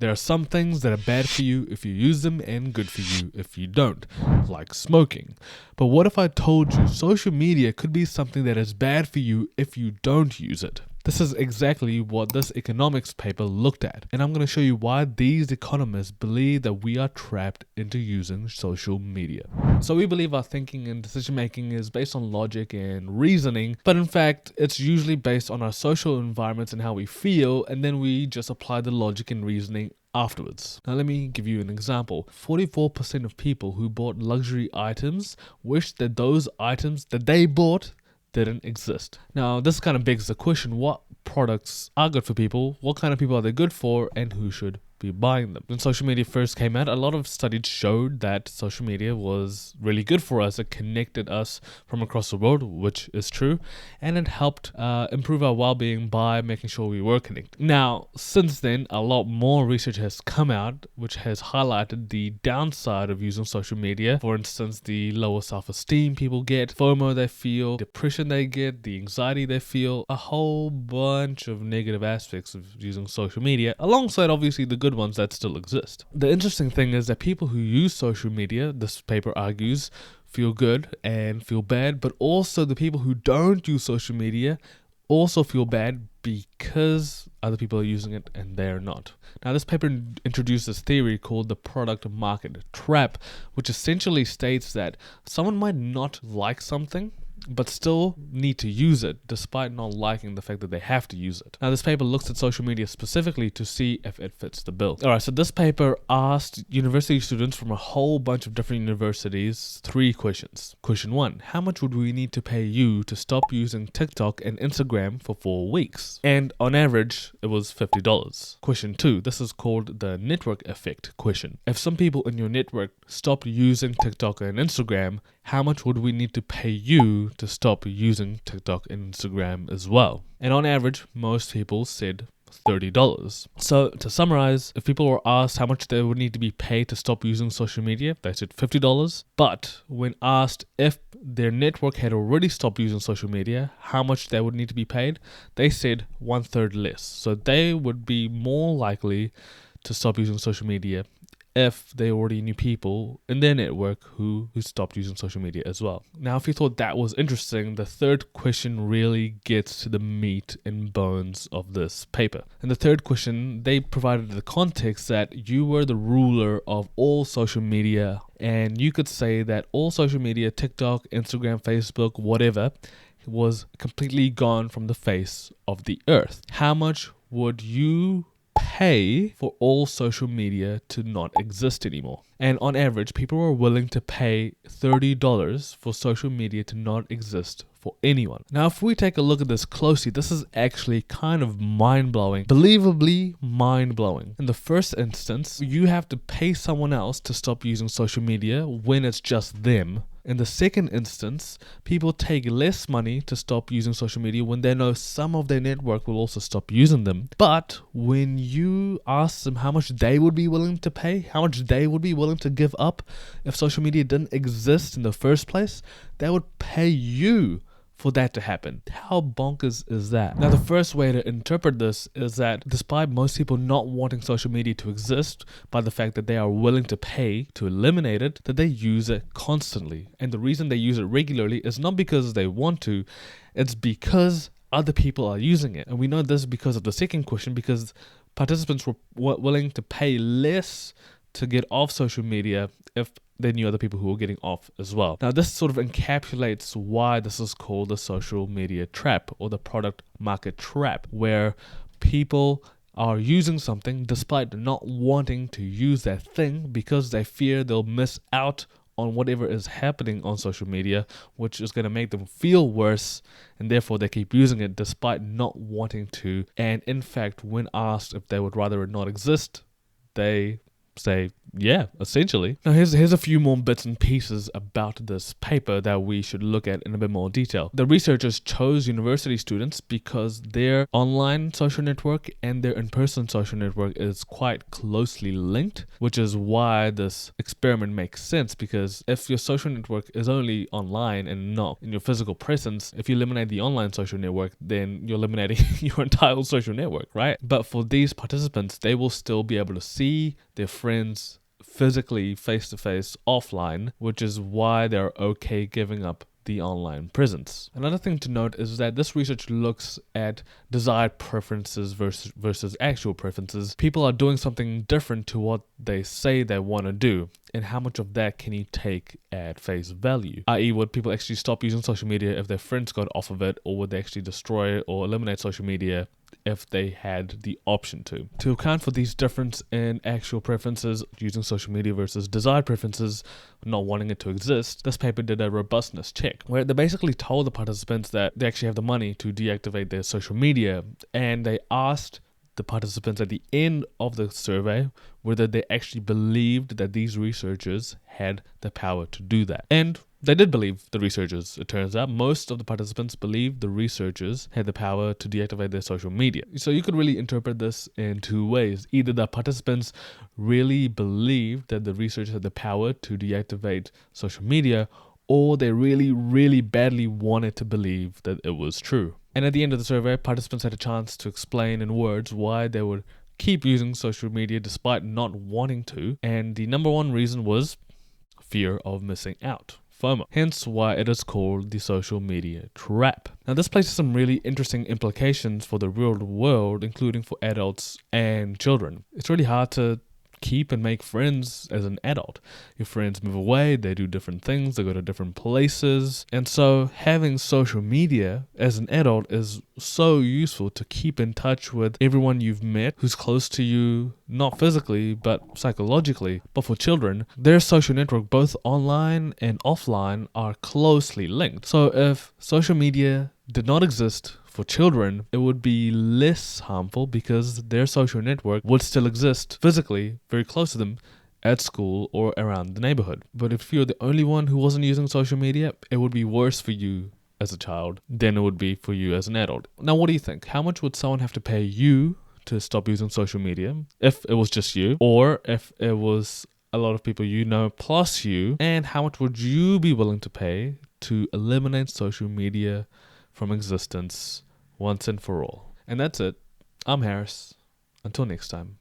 There are some things that are bad for you if you use them and good for you if you don't, like smoking. But what if I told you social media could be something that is bad for you if you don't use it? This is exactly what this economics paper looked at, and I'm going to show you why these economists believe that we are trapped into using social media. So we believe our thinking and decision making is based on logic and reasoning, but in fact it's usually based on our social environments and how we feel, and then we just apply the logic and reasoning afterwards. Now let me give you an example. 44% of people who bought luxury items wish that those items that they bought didn't exist. Now this kind of begs the question, what products are good for people, what kind of people are they good for, and who should be buying them? When social media first came out, a lot of studies showed that social media was really good for us. It connected us from across the world, which is true, and it helped improve our well-being by making sure we were connected. Now, since then, a lot more research has come out which has highlighted the downside of using social media. For instance, the lower self-esteem people get, FOMO they feel, depression they get, the anxiety they feel, a whole bunch of negative aspects of using social media, alongside obviously the good ones that still exist. The interesting thing is that people who use social media, this paper argues, feel good and feel bad, but also the people who don't use social media also feel bad because other people are using it and they're not. Now this paper introduced this theory called the product market trap, which essentially states that someone might not like something but still need to use it despite not liking the fact that they have to use it. Now this paper looks at social media specifically to see if it fits the bill. Alright, so this paper asked university students from a whole bunch of different universities 3 questions. Question 1, how much would we need to pay you to stop using TikTok and Instagram for 4 weeks? And on average, it was $50. Question 2, this is called the network effect question. If some people in your network stopped using TikTok and Instagram, how much would we need to pay you to stop using TikTok and Instagram as well? And on average, most people said $30. So to summarize, if people were asked how much they would need to be paid to stop using social media, they said $50. But when asked if their network had already stopped using social media, how much they would need to be paid, they said 1/3 less. So they would be more likely to stop using social media if they already knew people in their network who stopped using social media as well. Now, if you thought that was interesting, the third question really gets to the meat and bones of this paper. In the third question, they provided the context that you were the ruler of all social media, and you could say that all social media, TikTok, Instagram, Facebook, whatever, was completely gone from the face of the earth. How much would you pay for all social media to not exist anymore? And on average, people were willing to pay $30 for social media to not exist for anyone. Now, if we take a look at this closely, this is actually kind of mind-blowing, believably mind-blowing. In the first instance, you have to pay someone else to stop using social media when it's just them. In the second instance, people take less money to stop using social media when they know some of their network will also stop using them. But when you ask them how much they would be willing to pay, how much they would be willing to give up if social media didn't exist in the first place, they would pay you for that to happen. How bonkers is that? Now, the first way to interpret this is that despite most people not wanting social media to exist, by the fact that they are willing to pay to eliminate it, that they use it constantly. And the reason they use it regularly is not because they want to, it's because other people are using it. And we know this because of the second question, because participants were willing to pay less to get off social media if they knew other people who were getting off as well. Now, this sort of encapsulates why this is called the social media trap, or the product market trap, where people are using something despite not wanting to use that thing because they fear they'll miss out on whatever is happening on social media, which is going to make them feel worse, and therefore they keep using it despite not wanting to. And in fact, when asked if they would rather it not exist, they say yeah, essentially. Now here's a few more bits and pieces about this paper that we should look at in a bit more detail. The researchers chose university students because their online social network and their in-person social network is quite closely linked, which is why this experiment makes sense, because if your social network is only online and not in your physical presence, if you eliminate the online social network, then you're eliminating your entire social network, right? But for these participants, they will still be able to see their friends physically, face-to-face, offline, which is why they're okay giving up the online presence. Another thing to note is that this research looks at desired preferences versus actual preferences. People are doing something different to what they say they want to do, and how much of that can you take at face value? I.e., would people actually stop using social media if their friends got off of it, or would they actually destroy or eliminate social media if they had the option to? To account for these difference in actual preferences using social media versus desired preferences, not wanting it to exist, this paper did a robustness check where they basically told the participants that they actually have the money to deactivate their social media, and they asked the participants at the end of the survey whether they actually believed that these researchers had the power to do that. And they did believe the researchers, it turns out. Most of the participants believed the researchers had the power to deactivate their social media. So you could really interpret this in two ways. Either the participants really believed that the researchers had the power to deactivate social media, or they really, really badly wanted to believe that it was true. And at the end of the survey, participants had a chance to explain in words why they would keep using social media despite not wanting to. And the number one reason was fear of missing out. FOMO. Hence why it is called the social media trap. Now this places some really interesting implications for the real world, including for adults and children. It's really hard to keep and make friends as an adult. Your friends move away, they do different things, they go to different places, and so having social media as an adult is so useful to keep in touch with everyone you've met who's close to you, not physically but psychologically. But for children, their social network, both online and offline, are closely linked. So if social media did not exist for children, it would be less harmful because their social network would still exist physically very close to them at school or around the neighborhood. But if you're the only one who wasn't using social media, it would be worse for you as a child than it would be for you as an adult. Now, what do you think? How much would someone have to pay you to stop using social media if it was just you, or if it was a lot of people you know plus you? And how much would you be willing to pay to eliminate social media from existence once and for all? And that's it. I'm Harris. Until next time.